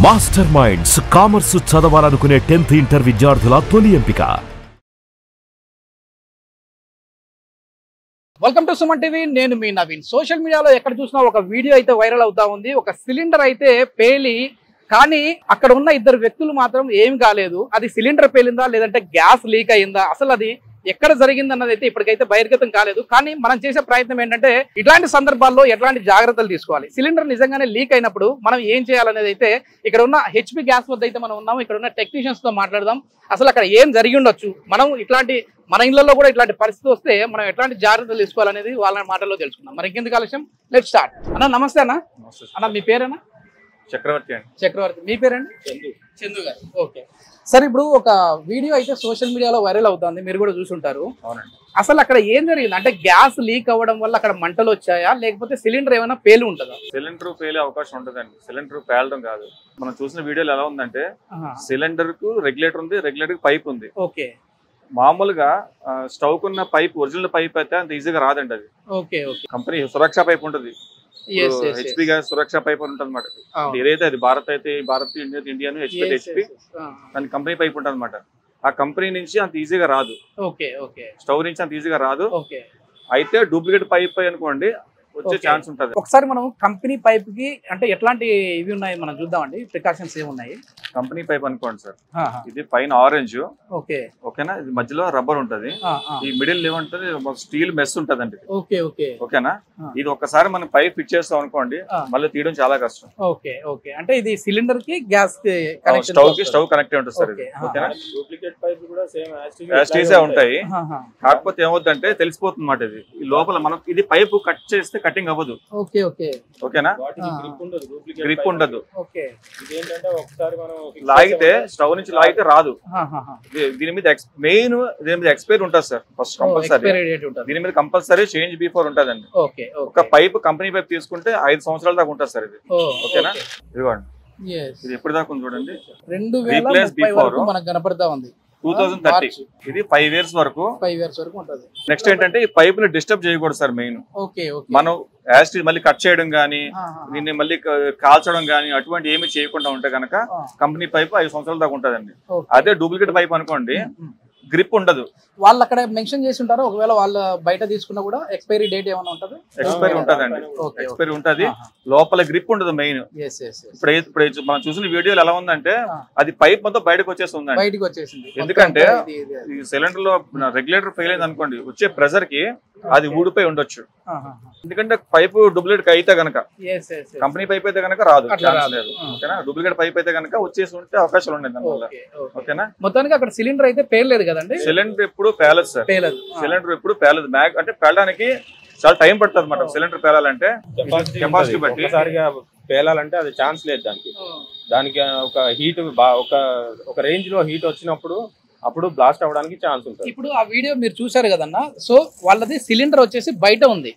Master minds commerce చదవాలనుకునే 10th inter విద్యార్థుల తొలి ఎంపిక. Welcome to Suman TV. నేను మీ నవీన్. సోషల్ మీడియాలో ఎక్కడ చూసినా ఒక వీడియో అయితే వైరల్ అవుతా ఉంది. ఒక సిలిండర్ అయితే పేలి, కానీ అక్కడ ఉన్న ఇద్దరు వ్యక్తులు మాత్రం ఏం కాలేదు. అది సిలిండర్ పేలిందా లేదంటే గ్యాస్ లీక్ అయిందా, అసలు అది ఎక్కడ జరిగింది అన్నది అయితే ఇప్పటికైతే బహిర్గతం కాలేదు. కానీ మనం చేసే ప్రయత్నం ఏంటంటే ఇట్లాంటి సందర్భాల్లో ఎట్లాంటి జాగ్రత్తలు తీసుకోవాలి, సిలిండర్ నిజంగానే లీక్ అయినప్పుడు మనం ఏం చేయాలనేది అయితే ఇక్కడ ఉన్న హెచ్పి గ్యాస్ వద్ద అయితే మనం ఉన్నాము. ఇక్కడ ఉన్న టెక్నీషియన్స్ తో మాట్లాడదాం. అసలు అక్కడ ఏం జరిగి ఉండొచ్చు, మనం ఇట్లాంటి మన ఇళ్లలో కూడా ఇట్లాంటి పరిస్థితి వస్తే మనం ఎట్లాంటి జాగ్రత్తలు తీసుకోవాలనేది వాళ్ళ మాటల్లో తెలుసుకుందాం. మరి ఇంకెందుకు ఆలస్యం, లెట్స్ స్టార్ట్. అన్న నమస్తే అన్న. అన్న మీ పేరేనా? చక్రవర్తి అండి. చక్రవర్తి. మీ పేరండి? చందు గారు. ఓకే సార్, ఇప్పుడు ఒక వీడియో అయితే సోషల్ మీడియాలో వైరల్ అవుతుంది, మీరు కూడా చూసుంటారు. అవునండి. అసలు అక్కడ ఏం జరిగింది అంటే గ్యాస్ లీక్ అవ్వడం వల్ల అక్కడ మంటలు వచ్చాయా లేకపోతే సిలిండర్ ఏమైనా పేలి ఉంటుందా? సిలిండర్ పేలే అవకాశం ఉంటుందండి. సిలిండర్ పేలడం కాదు. మనం చూసిన వీడియోలో ఎలా ఉందంటే సిలిండర్ కు రెగ్యులేటర్ ఉంది, రెగ్యులేటర్ పైప్ ఉంది. ఓకే. మామూలుగా స్టవ్ కున్న పైప్, ఒరిజినల్ పైప్ అయితే అంత ఈజీగా రాదండి. అది ఓకే ఓకే కంపెనీ సురక్ష పైప్ ఉంటుంది, హెచ్పి గ్యాస్ సురక్ష పైప్ ఉంటుంది అనమాట. ఏదైతే అది భారత్ అయితే భారత్, ఇండియన్ హెచ్పి దాని కంపెనీ పైప్ ఉంటుంది అనమాట. ఆ కంపెనీ నుంచి అంత ఈజీగా రాదు. ఓకే ఓకే స్టవ్ నుంచి అంత ఈజీగా రాదు. ఓకే. అయితే డూప్లికేట్ పైప్ అనుకోండి వచ్చే ఛాన్స్ ఉంటుంది. ఒకసారి మనం కంపెనీ పైప్ కి అంటే ఎట్లాంటి ఇవి ఉన్నాయి మనం చూద్దామండి, ప్రికాషన్స్ ఏమున్నాయి. కంపెనీ పైప్ అనుకోండి సార్, ఇది పైన ఆరెంజ్. ఓకే ఓకేనా, ఇది మధ్యలో రబ్బర్ ఉంటది, ఈ మిడిల్ ఏమంటది స్టీల్ మెస్ ఉంటదండి. ఓకే ఓకే ఓకేనా, ఇది ఒక్కసారి మనం పైప్ ఫిట్ చేస్తాం అనుకోండి మళ్ళీ తీయడం చాలా కష్టం. Okay okay. అంటే ఇది సిలిండర్ కి గ్యాస్ స్టవ్ కనెక్ట్ ఉంటుంది సార్. ఇది ఓకేనా, డూప్లికేట్ పైప్ కూడా సేమ్ యాజ్ ఉంటాయి. కాకపోతే ఏమవుతుందంటే తెలిసిపోతుంది అన్నమాట. ఇది లోపల మనం ఇది పైప్ కట్ చేస్తే కటింగ్ అవ్వదు. Okay okay. ఓకేనా, గ్రిప్ ఉండదు. ఓకే. ఇదేంటంటే ఒకసారి మనం లాగితే స్టవ్ నుంచి లాగితే రాదు. దీని మీద మెయిన్ దీని మీద ఎక్స్పైరీ ఉంటుంది సార్. ఫస్ట్ కంపల్సరీ దీని మీద కంపల్సరీ చేంజ్ బిఫోర్ ఉంటదండి. ఒక పైప్ కంపెనీ పైప్ తీసుకుంటే 5 సంవత్సరాల దాకా ఉంటుంది సార్ ఇది. ఓకేనా, ఇదిగోండి ఇది ఎప్పుడు దాకా ఉంది చూడండి. 2030 మనకు కనపడతా ఉంది. 2030 ఇది 5 years వరకు ఉంటది. నెక్స్ట్ ఏంటంటే ఈ పైప్ ని డిస్టర్బ్ చేయకూడదు సార్. మెయిన్ మనం యాసిడ్ మళ్ళీ కట్ చేయడం గానీ దీన్ని మళ్ళీ కాల్చడం గానీ అటువంటి ఏమి చేయకుండా ఉంటే కనుక కంపెనీ పైప్ 5 సంవత్సరాల దాకా ఉంటదండి. అదే డూప్లికేట్ పైప్ అనుకోండి గ్రిప్ ఉండదు. వాళ్ళు అక్కడ మెన్షన్ చేసి ఉంటారు, ఒకవేళ వాళ్ళు బయట తీసుకున్నా కూడా ఎక్స్పైరీ డేట్ ఏమైనా ఉంటది? ఎక్స్పైరీ ఉంటదండి, ఎక్స్పైరీ ఉంటది. లోపల గ్రిప్ ఉండదు మెయిన్. ఇప్పుడు మనం చూసిన వీడియోలో ఎలా ఉందంటే అది పైప్ మొత్తం బయటకు వచ్చేసింది. ఎందుకంటే ఈ సిలిండర్ లో రెగ్యులేటర్ ఫెయిల్ అయింది అనుకోండి, వచ్చే ప్రెషర్ కి అది ఊడిపోయి ఉండొచ్చు. ఎందుకంటే పైప్ డూప్లికేట్ అయితే గనక, కంపెనీ పైప్ అయితే గనక రాదు, ఛాన్స్ లేదు. ఓకేనా, డూప్లికేట్ పైప్ అయితే గనక వచ్చేసి ఉంటే అవకాశాలు ఉన్నాయి దానివల్ల. ఓకేనా, మొత్తానికి అక్కడ సిలిండర్ అయితే పేర్లేదు కదండి. సిలిండర్ ఎప్పుడు పేలదు సార్. సిలిండర్ ఎప్పుడు పేలదు. అంటే పేలడానికి చాలా టైం పడుతుంది అన్నమాట. సిలిండర్ పేలాలంటే కెపాసిటీ బట్టి పేలాలంటే అది ఛాన్స్ లేదు. దానికి ఒక హీట్ ఒక రేంజ్ లో హీట్ వచ్చినప్పుడు అప్పుడు బ్లాస్ట్ అవ్వడానికి ఛాన్స్ ఉంటుంది. ఇప్పుడు ఆ వీడియో మీరు చూసారు కదన్నా, సో వాళ్ళది సిలిండర్ వచ్చేసి బయట ఉంది,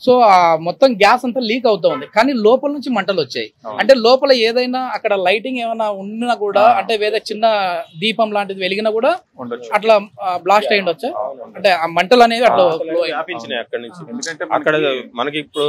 సో ఆ మొత్తం గ్యాస్ అంతా లీక్ అవుతా ఉంది, కానీ లోపల నుంచి మంటలు వచ్చాయి. అంటే లోపల ఏదైనా అక్కడ లైటింగ్ ఏమైనా ఉన్నా కూడా, అంటే వేరే చిన్న దీపం లాంటిది వెలిగినా కూడా అట్లా బ్లాస్ట్ అయ్యి ఉండొచ్చు. అంటే ఆ మంటలు అనేవి అట్లా వ్యాపించినాయి అక్కడ నుంచి. ఎందుకంటే అక్కడ మనకి ఇప్పుడు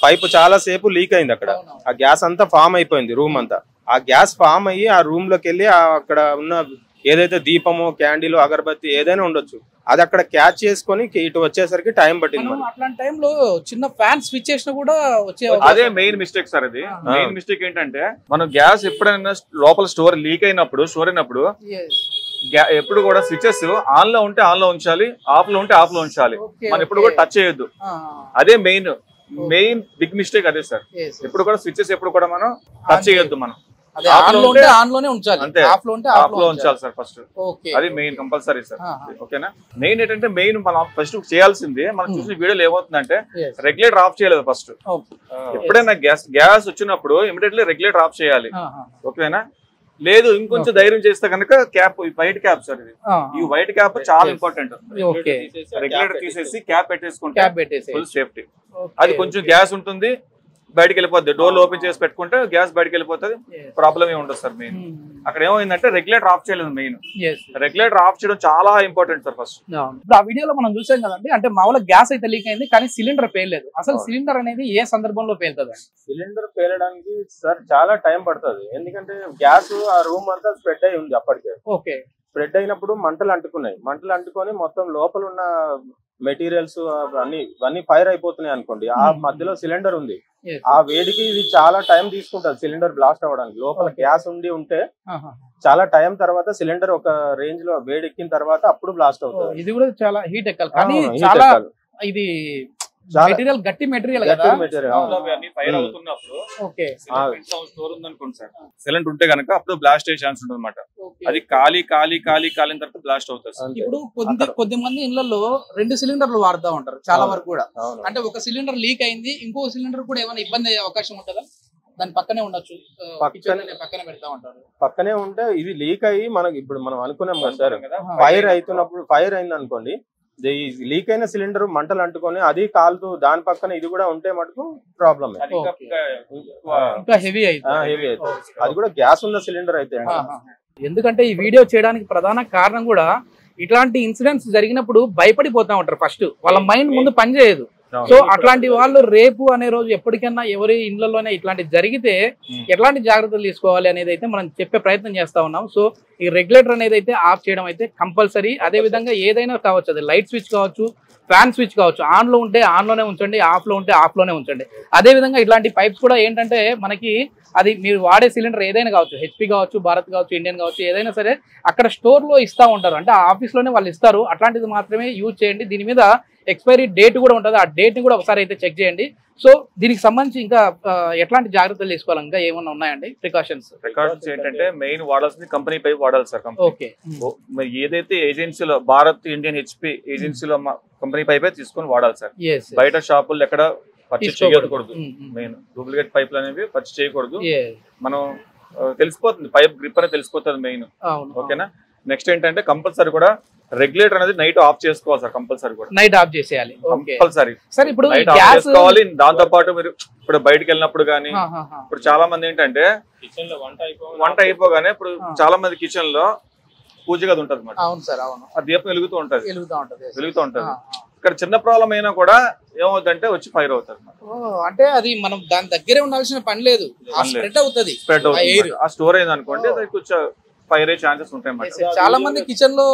పైప్ చాలా సేపు లీక్ అయింది. అక్కడ ఆ గ్యాస్ అంతా ఫామ్ అయిపోయింది రూమ్ అంతా. ఆ గ్యాస్ ఫామ్ అయ్యి ఆ రూమ్ లోకి వెళ్ళి అక్కడ ఉన్న ఏదైతే దీపము, క్యాండిల్, అగరబత్తి ఏదైనా ఉండొచ్చు, అది అక్కడ క్యాచ్ చేసుకొని ఇటు వచ్చేసరికి టైం పట్టింది. అట్లాంటి టైంలో చిన్న ఫ్యాన్ స్విచ్ చేసినా కూడా వచ్చే అదే మెయిన్ మిస్టేక్ సార్. అది మెయిన్ మిస్టేక్ ఏంటంటే మనం గ్యాస్ ఎప్పుడైనా లోపల స్టోర్ అయినప్పుడు ఎప్పుడు కూడా స్విచెస్ ఆన్ లో ఉంటే ఆన్ లో ఉంచాలి, ఆఫ్ లో ఉంటే ఆఫ్ లో ఉంచాలి. మనం ఎప్పుడు కూడా టచ్ చేయొద్దు. అదే మెయిన్ బిగ్ మిస్టేక్ అదే సార్. ఎప్పుడు కూడా స్విచెస్ ఎప్పుడు కూడా మనం టచ్ చేయొద్దు. మనం ఉంచాలి సార్ ఫస్ట్. అది మెయిన్ కంపల్సరీ సార్. ఓకేనా, మెయిన్ ఏంటంటే మనం ఫస్ట్ చేయాల్సింది, మనం చూసిన వీడియోలో ఏమవుతుందంటే రెగ్యులేటర్ ఆఫ్ చేయలేదు ఫస్ట్. ఎప్పుడైనా గ్యాస్ వచ్చినప్పుడు ఇమీడియట్లీ రెగ్యులేటర్ ఆఫ్ చేయాలి. ఓకేనా, లేదు ఇంకొంచెం ధైర్యం చేస్తే కనుక క్యాప్, వైట్ క్యాప్ సార్. ఇది ఈ వైట్ క్యాప్ చాలా ఇంపార్టెంట్. రెగ్యులేటర్ తీసేసి క్యాప్ పెట్టేసుకుంటే ఫుల్ సేఫ్టీ. అది కొంచెం గ్యాస్ ఉంటుంది, బయటకి వెళ్ళిపోద్ది. డోర్లు ఓపెన్ చేసి పెట్టుకుంటే గ్యాస్ బయటకి వెళ్ళిపోతుంది, ప్రాబ్లం ఏమి ఉండదు సార్. మెయిన్ అక్కడ ఏమైందంటే రెగ్యులేటర్ ఆఫ్ చేయలేదు. మెయిన్ రెగ్యులేటర్ ఆఫ్ చేయడం చాలా ఇంపార్టెంట్ సార్. ఫస్ట్ ఇప్పుడు ఆ వీడియోలో మనం చూసాం కదండి, అంటే మామూలుగా గ్యాస్ అయితే లీక్ అయింది కానీ సిలిండర్ పేలలేదు. అసలు సిలిండర్ అనేది ఏ సందర్భంలో పేలుతుంది? సిలిండర్ పేలడానికి సార్ చాలా టైం పడుతుంది. ఎందుకంటే గ్యాస్ ఆ రూమ్ అంతా స్ప్రెడ్ అయి ఉంది అప్పటికే. ఓకే, స్ప్రెడ్ అయినప్పుడు మంటలు అంటుకున్నాయి. మంటలు అంటుకొని మొత్తం లోపల ఉన్న మెటీరియల్స్ అన్ని ఫైర్ అయిపోతున్నాయి అనుకోండి. ఆ మధ్యలో సిలిండర్ ఉంది. ఆ వేడికి ఇది చాలా టైం తీసుకుంటది సిలిండర్ బ్లాస్ట్ అవ్వడానికి. లోపల గ్యాస్ ఉంటే చాలా టైం తర్వాత సిలిండర్ ఒక రేంజ్ లో వేడెక్కిన తర్వాత అప్పుడు బ్లాస్ట్ అవుతుంది. ఇది కూడా చాలా హీట్ ఎక్కాలి కానీ చాలా ఇది మెటీరియల్ గట్టి మెటీరియల్ కదా. ఫైర్ అవుతున్నప్పుడు స్టోర్ ఉందనుకోండి సార్, సిలిండర్ ఉంటే కనుక అప్పుడు బ్లాస్ట్ అయ్యే ఛాన్స్ ఉంటుంది అనమాట. అది కాలిన తర్వాత బ్లాస్ట్ అవుతుంది. ఇప్పుడు కొద్ది మంది ఇళ్లలో 2 సిలిండర్లు వాడుతూ ఉంటారు చాలా వరకు కూడా. అంటే ఒక సిలిండర్ లీక్ అయింది, ఇంకో సిలిండర్ కూడా ఏమైనా ఇబ్బంది అయ్యే అవకాశం ఉంటుందా? దాని పక్కనే ఉండొచ్చు, పక్కనే పెడతా ఉంటారు. పక్కనే ఉంటే ఇది లీక్ అయ్యి మనకి ఇప్పుడు మనం అనుకున్నాం కదా సార్, ఫైర్ అవుతున్నప్పుడు ఫైర్ అయింది అనుకోండి, లీక్ అయిన సిలిండర్ మంటలు అంటుకొని అది కాలుతూ దాని పక్కన ఇది కూడా ఉంటే మటుకు ప్రాబ్లమ్. హెవీ అవుతుంది. అది కూడా గ్యాస్ ఉన్న సిలిండర్ అయితే. ఎందుకంటే ఈ వీడియో చేయడానికి ప్రధాన కారణం కూడా ఇట్లాంటి ఇన్సిడెంట్స్ జరిగినప్పుడు భయపడిపోతా ఉంటారు. ఫస్ట్ వాళ్ళ మైండ్ ముందు పనిచేయదు. సో అట్లాంటి వాళ్ళు రేపు అనే రోజు ఎప్పటికైనా ఎవరి ఇండ్లలోనే ఇట్లాంటి జరిగితే ఎట్లాంటి జాగ్రత్తలు తీసుకోవాలి అనేది అయితే మనం చెప్పే ప్రయత్నం చేస్తా ఉన్నాం. సో ఈ రెగ్యులేటర్ అనేది అయితే ఆఫ్ చేయడం అయితే కంపల్సరీ. అదే విధంగా ఏదైనా కావచ్చు, అది లైట్ స్విచ్ కావచ్చు, ఫ్యాన్ స్విచ్ కావచ్చు, ఆన్ లో ఉంటే ఆన్ లోనే ఉంచండి, ఆఫ్ లో ఉంటే ఆఫ్ లోనే ఉంచండి. అదే విధంగా ఇట్లాంటి పైప్స్ కూడా ఏంటంటే మనకి అది మీరు వాడే సిలిండర్ ఏదైనా కావచ్చు, హెచ్పి కావచ్చు, భారత్ కావచ్చు, ఇండియన్ కావచ్చు, ఏదైనా సరే అక్కడ స్టోర్ లో ఇస్తా ఉంటారు. అంటే ఆఫీస్ లోనే వాళ్ళు ఇస్తారు. అట్లాంటిది మాత్రమే యూజ్ చేయండి. దీని మీద ఎక్స్పైరీ డేట్ కూడా ఉంటుంది. ఆ డేట్ ని కూడా ఒకసారి అయితే చెక్ చేయండి. సో దీనికి సంబంధించి ఇంకా ఎట్లాంటి జాగ్రత్తలు తీసుకోవాలి, ఇంకా ఏమన్నా ఉన్నాయండి ప్రికాషన్స్? ఏంటంటే మెయిన్ వాడాల్సింది కంపెనీ పైప్ వాడాలి సార్. ఓకే, మరి ఏదైతే ఏజెన్సీలో భారత్, ఇండియన్, హెచ్పి ఏజెన్సీలో కంపెనీ పైపే తీసుకొని వాడాలి సార్. బయట షాపుల్లో ఎక్కడ పర్చేస్ చేయకూడదు. మెయిన్ డూప్లికేట్ పైపులు అనేవి పర్చేస్ చేయకూడదు. మనం తెలిసిపోతుంది, పైప్ గ్రిప్ అనేది తెలిసిపోతుంది మెయిన్. ఓకేనా. నెక్స్ట్ ఏంటంటే కంపల్సరీ కూడా రెగ్యులేటర్ అనేది నైట్ ఆఫ్ చేసుకోవాలి సార్. కంపల్సరీ కూడా నైట్ ఆఫ్ చేసేయాలి. Compulsory sir. ఇప్పుడు నైట్ ఆఫ్ చేసుకోవాలి. దాంతో పాటు మీరు ఇప్పుడు బయటకు వెళ్ళినప్పుడు కానీ, ఇప్పుడు చాలా మంది ఏంటంటే కిచెన్ లో వంట అయిపోగానే ఇప్పుడు చాలా మంది కిచెన్ లో పూజ గది ఉంటది మాట. అవును సార్, అవును. ఆ దీపం వెలుగుతూ ఉంటది. ఇక్కడ చిన్న ప్రాబ్లం అయినా కూడా ఏమవుతుందంటే వచ్చి ఫైర్ అవుతుంది. అంటే అది మనం దాని దగ్గరే ఉండాల్సిన పని లేదు, స్ప్రెడ్ అవుతుంది. ఆ స్టోర్ అయింది అనుకోండి, కొంచెం ఫైర్ అయ్యే ఛాన్సెస్ ఉంటాయి. చాలా మంది కిచెన్ లో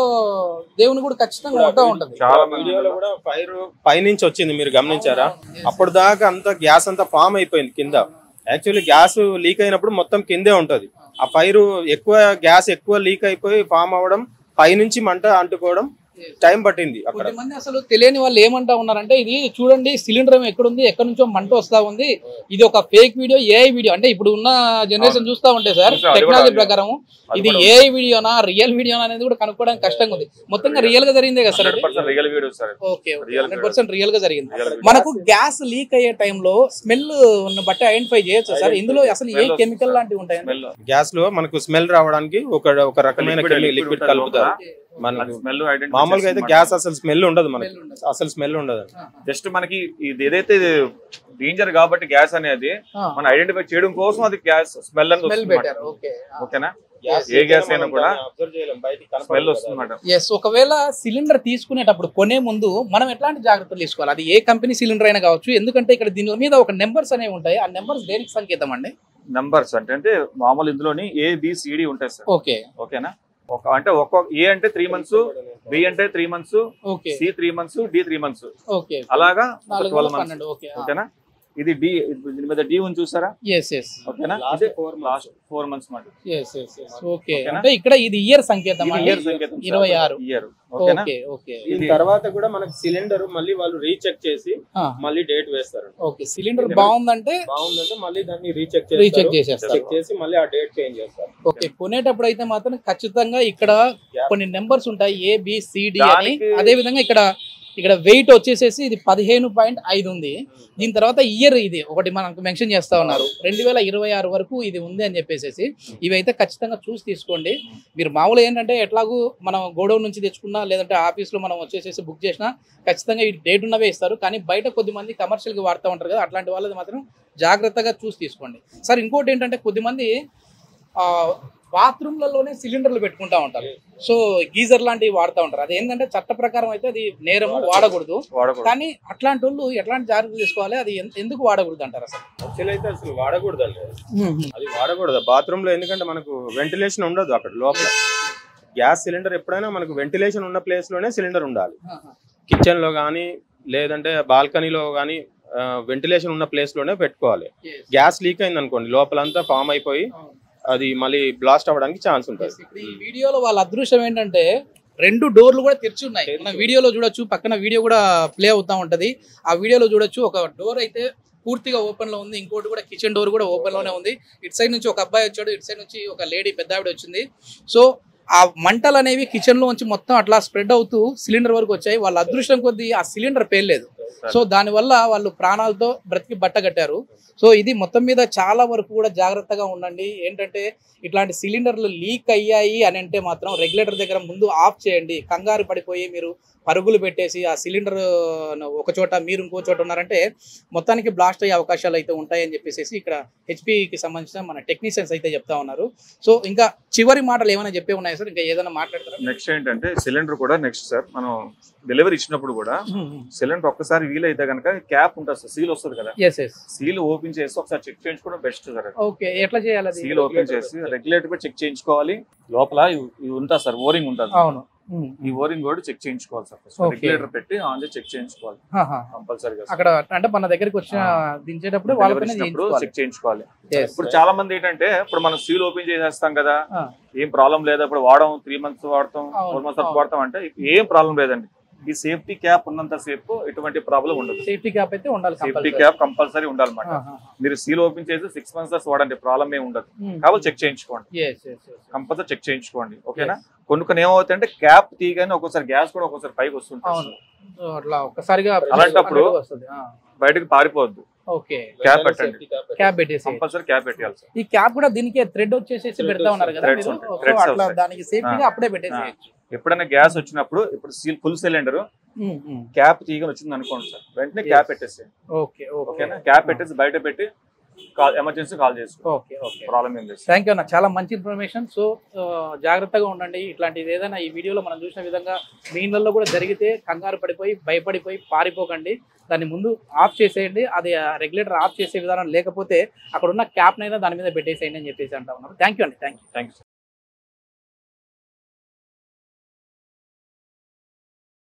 దేవుని కూడా ఖచ్చితంగా ఉంటా ఉంటది. చాలా వీడియోలో కూడా ఫైర్ పైనుంచి వచ్చింది, మీరు గమనించారా? అప్పుడు దాకా అంతా గ్యాస్ అంతా ఫామ్ అయిపోయింది కింద. యాక్చువల్లీ గ్యాస్ లీక్ అయినప్పుడు మొత్తం కిందే ఉంటది. ఆ ఫైర్ ఎక్కువ గ్యాస్ ఎక్కువ లీక్ అయిపోయి ఫామ్ అవ్వడం, పైనుంచి మంట అంటుకోవడం టైం పట్టింది. కొంతమంది అసలు తెలియని వాళ్ళు ఏమంటా ఉన్నారంటే, ఇది చూడండి సిలిండర్ ఎక్కడుంది, ఎక్కడి నుంచో మంట వస్తా ఉంది, ఇది ఒక ఫేక్ వీడియో, ఏఐ వీడియో. అంటే ఇప్పుడు ఉన్న జనరేషన్ చూస్తా ఉంటే సార్, టెక్నాలజీ ప్రకారం ఇది ఏఐ వీడియోనా రియల్ వీడియోనా అనేది కూడా కనుక్కోవడానికి కష్టంగా ఉంది. మొత్తంగా రియల్ గా జరిగిందే కదా సార్? ఓకే, 100% రియల్ గా జరిగింది. మనకు గ్యాస్ లీక్ అయ్యే టైంలో స్మెల్ బట్టి ఐడెంటిఫై చేయొచ్చు సార్. ఇందులో అసలు ఏ కెమికల్ లాంటివి ఉంటాయి? గ్యాస్ లో మనకు స్మెల్ రావడానికి ఒక రకమైన లిక్విడ్ కలుపుతారు. మామూలుగా అయితే గ్యాస్ అసలు స్మెల్ ఉండదు, మనకి అసలు స్మెల్ ఉండదు. జస్ట్ మనకి ఇది ఏదైతే డేంజర్ కాబట్టి గ్యాస్ అనేది మనం ఐడెంటిఫై చేయడం కోసం అది గ్యాస్ స్మెల్ అని. ఓకేనా. ఏ గ్యాస్ అయినా కూడా స్మెల్ వస్తుంది. ఒకవేళ సిలిండర్ తీసుకునేటప్పుడు కొనే ముందు మనం ఎట్లాంటి జాగ్రత్తలు తీసుకోవాలి? అది ఏ కంపెనీ సిలిండర్ అయినా కావచ్చు. ఎందుకంటే ఇక్కడ దీని మీద ఒక నెంబర్స్ అనేవి ఉంటాయి. ఆ నెంబర్స్ దేనికి సంకేతం అండి? నెంబర్స్ అంటే మామూలు ఇందులోని ABCD ఉంటాయి సార్. ఓకేనా. అంటే ఏ అంటే 3 months, B అంటే 3 months, C 3 months, D 3 months, అలాగా 12 months. ఓకేనా. ఇది డి, దీని మీద డి ఉంది చూసారా? ఓకేనా. ఇది లాస్ట్ 4 months మాట. ఓకే, అంటే ఇక్కడ ఇది ఇయర్ సంకేతం. 26 ఇయర్. దీని తర్వాత కూడా మనకి సిలిండర్ మళ్ళీ వాళ్ళు రీచెక్ చేసి మళ్ళీ డేట్ వేస్తారు. ఓకే, సిలిండర్ బాగుందంటే మళ్ళీ దాన్ని రీచెక్ చేసి మళ్ళీ ఆ డేట్ చేంజ్ చేస్తారు. ఓకే, కొనేటప్పుడు అయితే మాత్రం ఖచ్చితంగా ఇక్కడ కొన్ని నెంబర్స్ ఉంటాయి, ABCD అని. అదే విధంగా ఇక్కడ ఇక్కడ వెయిట్ వచ్చేసేసి ఇది 15.5 ఉంది. దీని తర్వాత ఇయర్ ఇది ఒకటి మనకు మెన్షన్ చేస్తా ఉన్నారు 2026 వరకు ఇది ఉంది అని చెప్పేసి. ఇవైతే ఖచ్చితంగా చూసి తీసుకోండి. మీరు మామూలు ఏంటంటే ఎట్లాగూ మనం గోడౌన్ నుంచి తెచ్చుకున్నా లేదంటే ఆఫీస్లో మనం వచ్చేసేసి బుక్ చేసినా ఖచ్చితంగా ఈ డేట్ ఉన్నవే ఇస్తారు. కానీ బయట కొద్దిమంది కమర్షియల్గా వాడుతూ ఉంటారు కదా, అట్లాంటి వాళ్ళది మాత్రం జాగ్రత్తగా చూసి తీసుకోండి సార్. ఇంకోటి ఏంటంటే కొద్దిమంది బాత్రూమ్లలోనే సిలిండర్లు పెట్టుకుంటా ఉంటారు. సో గీజర్ లాంటివి వాడుతూ ఉంటారు. అది ఏంటంటే చట్ట ప్రకారం అయితే అది నేరము, వాడకూడదు. కానీ అట్లాంటి వాళ్ళు ఎట్లాంటి జాగ్రత్తలు తీసుకోవాలి, అది ఎందుకు వాడకూడదు అంటారు అసలు? యాక్చువల్ అయితే అసలు వాడకూడదు అండి, అది వాడకూడదు బాత్రూమ్ లో. ఎందుకంటే మనకు వెంటిలేషన్ ఉండదు అక్కడ లోపల. గ్యాస్ సిలిండర్ ఎప్పుడైనా మనకు వెంటిలేషన్ ఉన్న ప్లేస్ లోనే సిలిండర్ ఉండాలి. కిచెన్ లో కానీ లేదంటే బాల్కనీలో కానీ వెంటిలేషన్ ఉన్న ప్లేస్ లోనే పెట్టుకోవాలి. గ్యాస్ లీక్ అయింది అనుకోండి, లోపలంతా ఫామ్ అయిపోయి అది మళ్ళీ బ్లాస్ట్ అవ్వడానికి ఛాన్స్ ఉంటుంది. ఈ వీడియోలో వాళ్ళ అదృష్టం ఏంటంటే 2 డోర్లు కూడా తెరిచి ఉన్నాయి. మన వీడియోలో చూడొచ్చు, పక్కన వీడియో కూడా ప్లే అవుతా ఉంటది. ఆ వీడియోలో చూడొచ్చు, ఒక డోర్ అయితే పూర్తిగా ఓపెన్ లో ఉంది, ఇంకోటి కూడా కిచెన్ డోర్ కూడా ఓపెన్ లోనే ఉంది. ఇటు సైడ్ నుంచి ఒక అబ్బాయి వచ్చాడు, ఇటు సైడ్ నుంచి ఒక లేడీ పెద్ద ఆవిడ వచ్చింది. సో ఆ మంటలు అనేవి కిచెన్ లో నుంచి మొత్తం అట్లా స్ప్రెడ్ అవుతూ సిలిండర్ వరకు వచ్చాయి. వాళ్ళ అదృష్టం కొద్దీ ఆ సిలిండర్ పేర్లేదు. సో దానివల్ల వాళ్ళు ప్రాణాలతో బ్రతికి బట్టగట్టారు. సో ఇది మొత్తం మీద చాలా వరకు కూడా జాగ్రత్తగా ఉండండి. ఏంటంటే ఇట్లాంటి సిలిండర్లు లీక్ అయ్యాయి అని అంటే మాత్రం రెగ్యులేటర్ దగ్గర ముందు ఆఫ్ చేయండి. కంగారు పడిపోయి మీరు పరుగులు పెట్టేసి ఆ సిలిండర్ ఒక చోట మీరు ఇంకో చోట ఉన్నారంటే మొత్తానికి బ్లాస్ట్ అయ్యే అవకాశాలు అయితే ఉంటాయని చెప్పేసి ఇక్కడ హెచ్పికి సంబంధించిన మన టెక్నీషియన్స్ అయితే చెప్తా ఉన్నారు. సో ఇంకా చివరి మాటలు ఏమైనా చెప్పే ఉన్నాయి సార్? ఇంకా ఏదైనా మాట్లాడతారా? నెక్స్ట్ ఏంటంటే సిలిండర్ కూడా నెక్స్ట్ సార్, మనం డెలివరీ ఇచ్చినప్పుడు కూడా సిలిండర్ ఒక్కసారి వీల్ అయితే కనుక క్యాప్ ఉంటుంది సార్, సీల్ వస్తుంది కదా, సీల్ ఓపెన్ చేసి ఒకసారి చెక్ చేయించుకోవడం బెస్ట్ సార్. ఓకే, ఎట్లా చేయాలి? సీల్ ఓపెన్ చేసి రెగ్యులేటర్ కూడా చెక్ చేయించుకోవాలి. లోపల ఇవి ఉంటుంది సార్, ఓరింగ్ ఉంటుంది. అవును, ఈ ఓరింగ్ కూడా చెక్ చేయించుకోవాలి సార్. రెగ్యులేటర్ పెట్టి ఆన్ చేసి చెక్ చేయించుకోవాలి కంపల్సరీగా. అక్కడ అంటే మన దగ్గరికి వచ్చిన దించేటప్పుడు చెక్ చేయించుకోవాలి. ఇప్పుడు చాలా మంది ఏంటంటే ఇప్పుడు మనం సీల్ ఓపెన్ చేసేస్తాం కదా, ఏం ప్రాబ్లం లేదా, ఇప్పుడు వాడడం 3 months వాడతాం, 4 months వాడతాం అంటే ఏం ప్రాబ్లం లేదండి. ఈ సేఫ్టీ క్యాప్ ఉన్నంత సేపు ఎటువంటి ప్రాబ్లం ఉండదు. సేఫ్టీ క్యాప్ అయితే ఉండాలి, సేఫ్టీ క్యాప్ కంపల్సరీ ఉండాలన్నమాట. మీరు సీల్ ఓపెన్ చేసి 6 months వాడండి, ప్రాబ్లం ఏమి ఉండదు. కాబట్టి చెక్ చేయించుకోండి, కంపల్సరీ చెక్ చేయించుకోండి. ఓకేనా? కొన్ని ఏమవుతాయంటే క్యాప్ తీయగానే ఒక్కోసారి గ్యాస్ కూడా ఒక్కోసారి పైకి వస్తుంటుంది. అలాంటప్పుడు బయటకు పారిపోవద్దు. క్యాప్ పెట్టండి, క్యాప్ పెట్టేసి కంపల్సరీ క్యాప్ పెట్టాలి సార్. ఈ క్యాప్ కూడా దీనికి థ్రెడ్ వచ్చేసి పెడతా ఉన్నారు కదా, దానికి సేఫ్టీగా అప్పుడే పెట్టేసి. ఎప్పుడైనా గ్యాస్ వచ్చినప్పుడు ఇప్పుడు ఫుల్ సిలిండర్ క్యాప్ తీయగా వచ్చింది అనుకోండి సార్, వెంటనే క్యాప్ పెట్టేసి ఓకేనా, క్యాప్ పెట్టేసి బయట పెట్టి ఎమర్జెన్సీ కాల్ చేసుకో. ప్రాబ్లం ఏం లేదు. థ్యాంక్ యూ అన్న, చాలా మంచి ఇన్ఫర్మేషన్. సో జాగ్రత్తగా ఉండండి. ఇట్లాంటిది ఏదైనా ఈ వీడియోలో మనం చూసిన విధంగా మీ ఇళ్ళల్లో కూడా జరిగితే కంగారు పడిపోయి భయపడిపోయి పారిపోకండి. దాన్ని ముందు ఆఫ్ చేసేయండి. అది రెగ్యులేటర్ ఆఫ్ చేసే విధానం లేకపోతే అక్కడ ఉన్న క్యాప్నైనా దాని మీద పెట్టేసేయండి అని చెప్పేసి అంటా ఉన్నారు. థ్యాంక్ యూ అండి. Thank you.